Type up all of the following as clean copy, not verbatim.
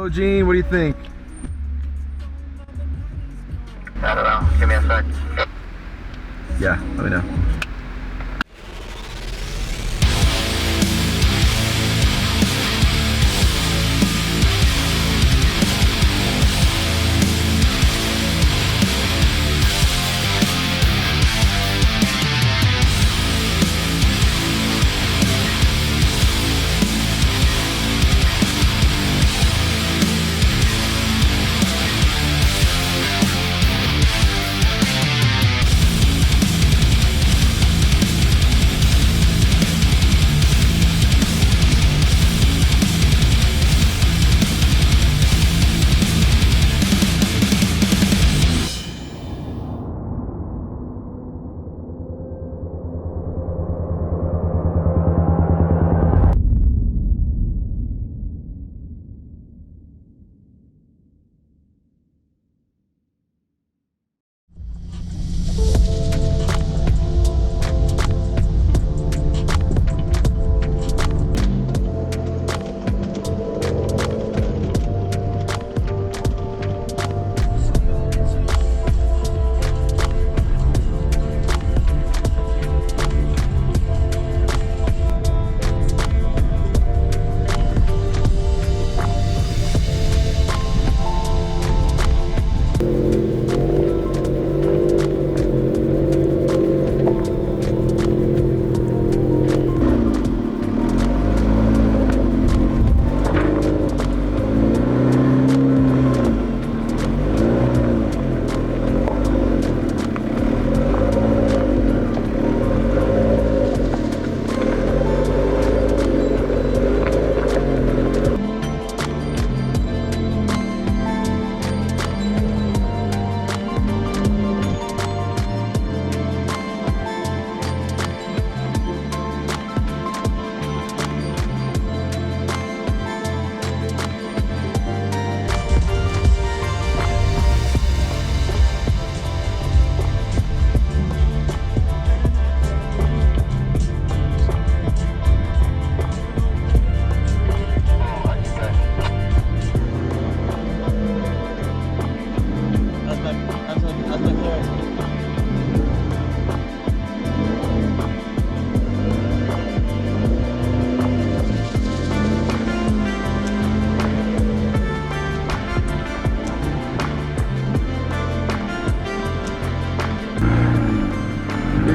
So, Gene, what do you think? I don't know. Give me a sec. Yeah, let me know.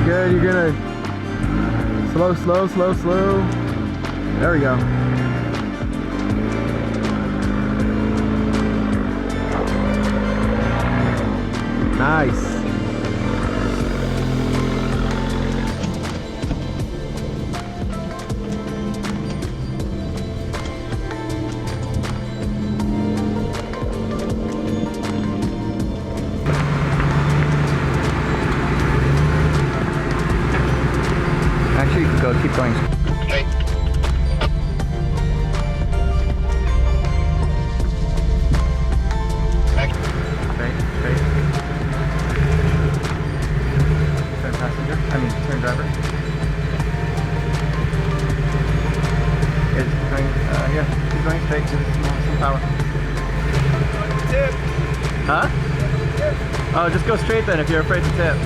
Good, you're good. Slow, slow, slow, slow. There we go. Nice. Actually, you can go, keep going. Hey. Straight. Turn passenger, turn driver. It's going, yeah, keep going straight to some power. Huh? Oh, just go straight then if you're afraid to tip.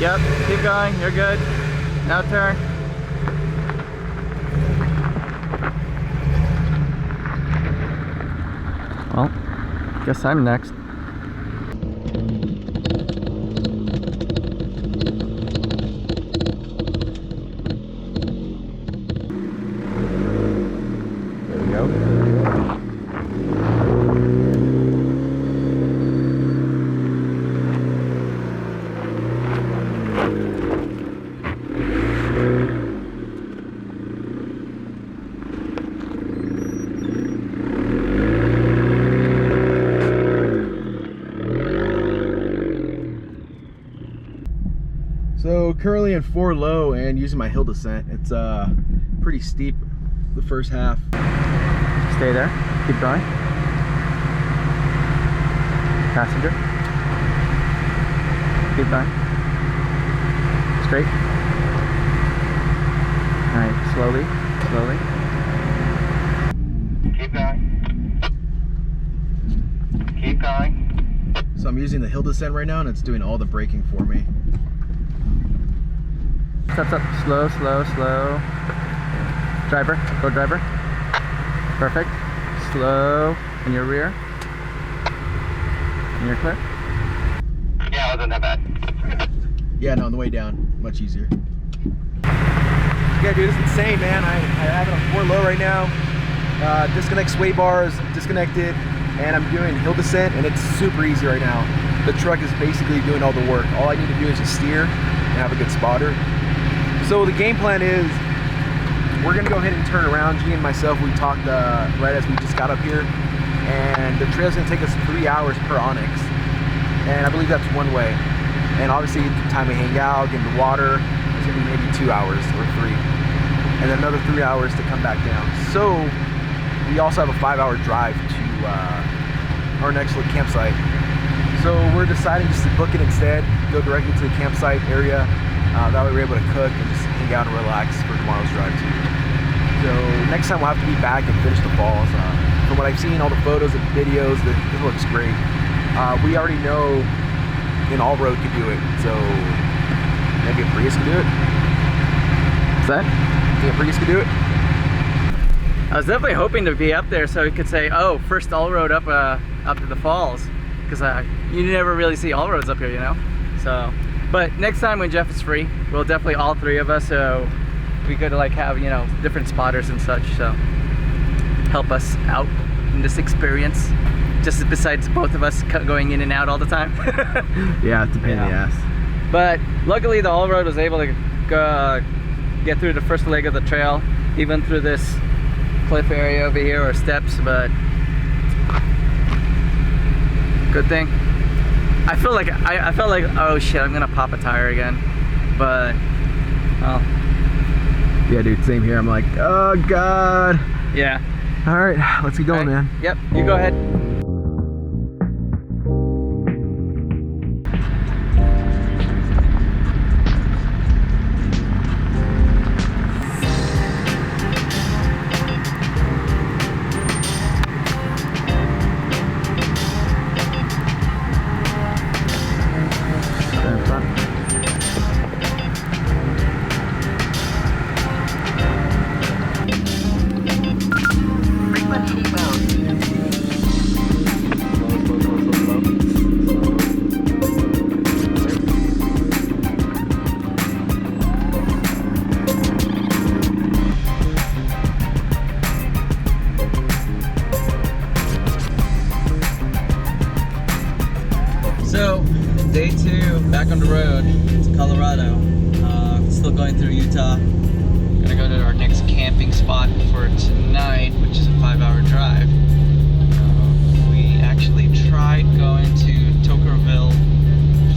Yep, keep going, you're good. Now turn. Well, guess I'm next. There we go. So currently in 4 low and using my hill descent. It's pretty steep the first half. Stay there, keep going. Passenger. Keep going. Straight. Alright, slowly, slowly. using the hill descent right now, and it's doing all the braking for me. Stop, slow, slow, slow. Driver, go driver. Perfect. Slow in your rear. And you're clear. Yeah, it wasn't that bad. Yeah, no, on the way down, much easier. Yeah, dude, it's insane, man. I have it on 4 low right now. Disconnect sway bars, disconnected, and I'm doing hill descent, and it's super easy right now. The truck is basically doing all the work. All I need to do is just steer and have a good spotter. So the game plan is, we're gonna go ahead and turn around. G and myself, we talked right as we just got up here, and the trail's gonna take us 3 hours per Onyx, and I believe that's one way. And obviously, the time we hang out, get in the water, it's gonna be maybe 2 hours or 3, and then another 3 hours to come back down. So we also have a 5-hour drive to our next little campsite. So we're deciding just to book it instead, go directly to the campsite area. That way we're able to cook and just hang out and relax for tomorrow's drive too. So next time we'll have to be back and finish the falls. From what I've seen, all the photos and videos, it looks great. We already know an all-road could do it, so maybe a Prius could do it. What's that? Think a Prius could do it? I was definitely hoping to be up there so we could say, oh, first all-road up to the falls. Because you never really see all-roads up here, you know? So, but next time when Jeff is free, we'll definitely, all 3 of us, so we could like have, you know, different spotters and such, so help us out in this experience. Just besides both of us going in and out all the time. Yeah, it's a pain in the ass. But luckily the all-road was able to get through the first leg of the trail, even through this cliff area over here, or steps, but good thing. I felt like, oh shit, I'm gonna pop a tire again. But, well. Yeah, dude, same here. I'm like, oh God. Yeah. All right, let's get going, man. Yep, you go ahead. So, day 2, back on the road to Colorado. Still going through Utah. Gonna go to our next camping spot for tonight, which is a 5-hour drive. We actually tried going to Toquerville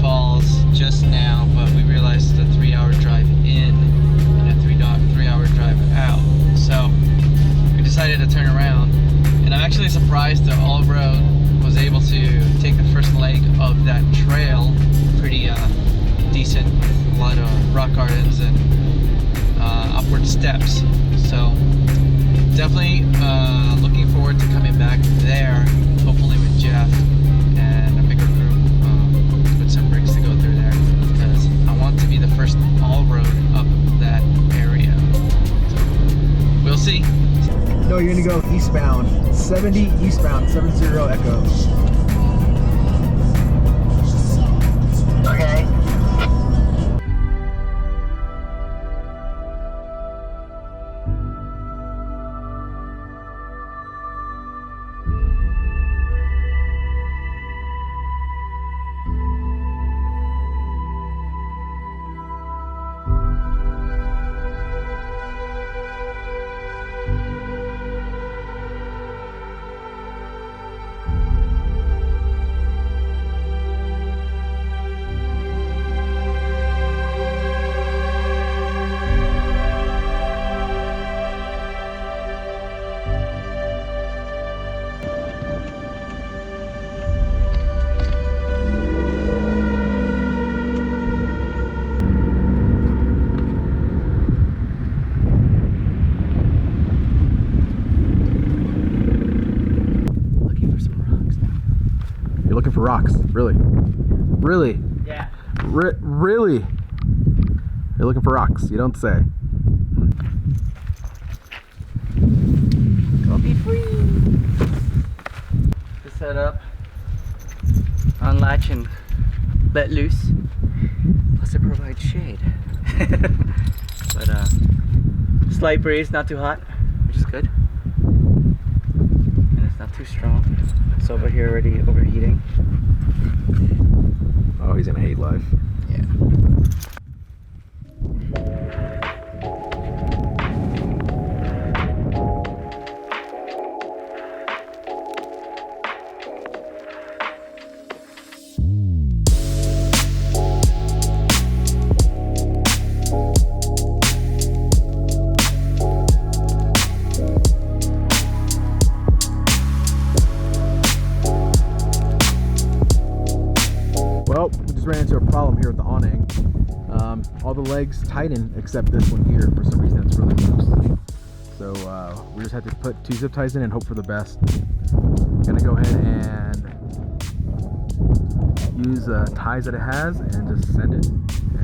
Falls just now, but we realized it's a 3-hour drive in and a 3-hour drive out. So, we decided to turn around. And I'm actually surprised that all road was able to take the first leg of that trail pretty decent, with a lot of rock gardens and upward steps. So definitely looking forward to coming back there, hopefully with Jeff and a bigger group, with some rigs to go through there, because I want to be the first all road up that area. So we'll see. No, you're gonna go eastbound. 70 eastbound, 70 Echo. Okay. looking for rocks. Really? Really? Yeah. Really? You're looking for rocks. You don't say. Go be free. To set up, unlatch and let loose. Plus it provides shade. But slight breeze, not too hot, which is good. And it's not too strong. It's over here already overheating. Oh, he's gonna hate life. Yeah. Well, we just ran into a problem here with the awning. All the legs tighten except this one here. For some reason, it's really loose. So we just had to put 2 zip ties in and hope for the best. Gonna go ahead and use ties that it has and just send it,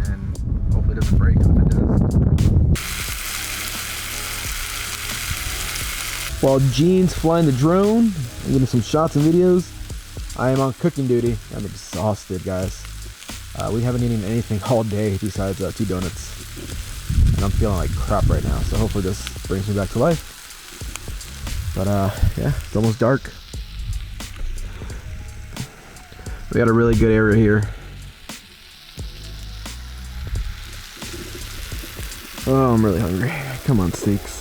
and hopefully it doesn't break. If it does. While Gene's flying the drone and getting some shots and videos, I am on cooking duty. I'm exhausted, guys. We haven't eaten anything all day besides 2 donuts. And I'm feeling like crap right now, so hopefully this brings me back to life. But yeah, it's almost dark. We got a really good area here. Oh, I'm really hungry. Come on, steaks.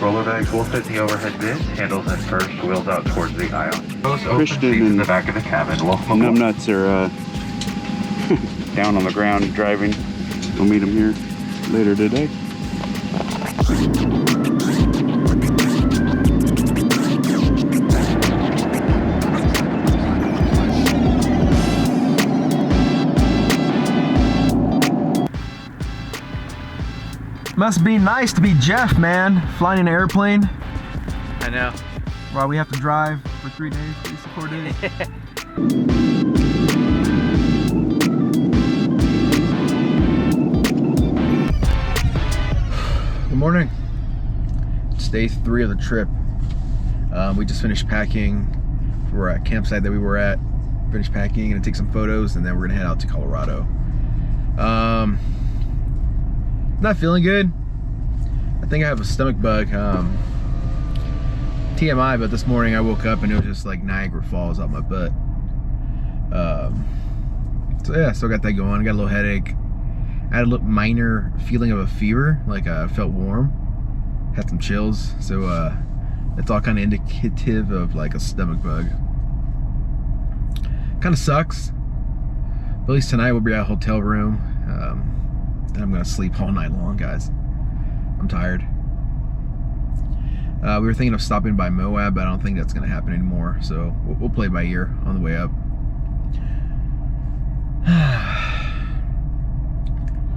Roller bags will fit the overhead bin, handles in first, wheels out towards the aisle. Most open Christian seats in and the back of the cabin. Local Numbnuts are down on the ground driving. We'll meet them here later today. Must be nice to be Jeff, man. Flying in an airplane I know. while we have to drive for 3 days, 4 days. Good morning. It's day 3 of the trip. We just finished packing for a campsite that we were at. Finished packing, gonna take some photos, and then we're gonna head out to Colorado. Not feeling good. I think I have a stomach bug. TMI, but this morning I woke up and it was just like Niagara Falls out my butt. So yeah, still got that going. Got a little headache. I had a little minor feeling of a fever, like I felt warm. Had some chills, so it's all kind of indicative of like a stomach bug. Kind of sucks. But at least tonight we'll be at a hotel room. And I'm gonna sleep all night long, guys. I'm tired. We were thinking of stopping by Moab, but I don't think that's gonna happen anymore. So we'll play by ear on the way up.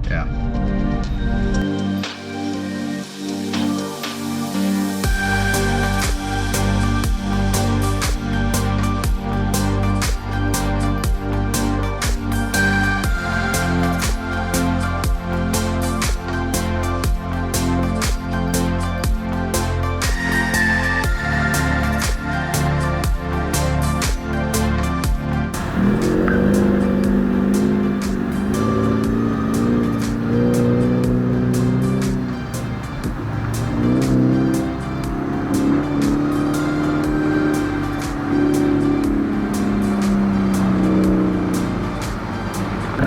Yeah.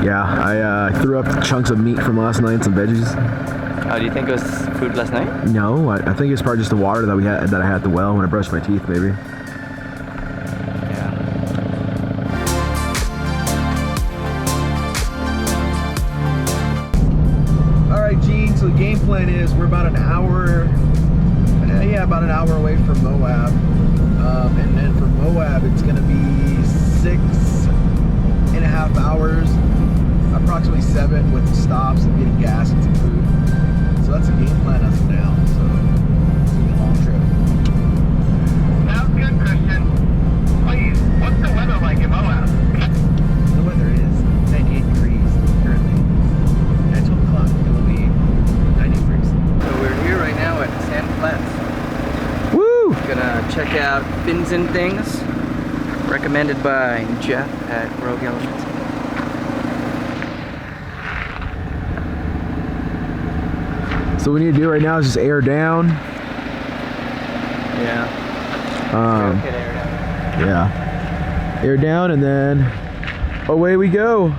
Yeah, I threw up chunks of meat from last night and some veggies. Do you think it was food last night? No, I think it's probably just the water that I had at the well when I brushed my teeth, maybe. Yeah. All right, Gene. plan is we're about an hour, about an hour away from Moab. And then from Moab, it's gonna be 6.5 hours, approximately 7 with stops and getting gas and some food. So that's a game plan as of now. So it's gonna be a long trip. Sounds good, Christian. Please, what's the weather like in Moab? The weather is 98 degrees currently. At 12 o'clock, it will be 90 degrees. So we're here right now at San Flats. Woo! Gonna check out Fins and Things, recommended by Jeff at Rogue Elements. So what we need to do right now is just air down. Yeah. Um, Okay, there. yeah. Air down and then away we go.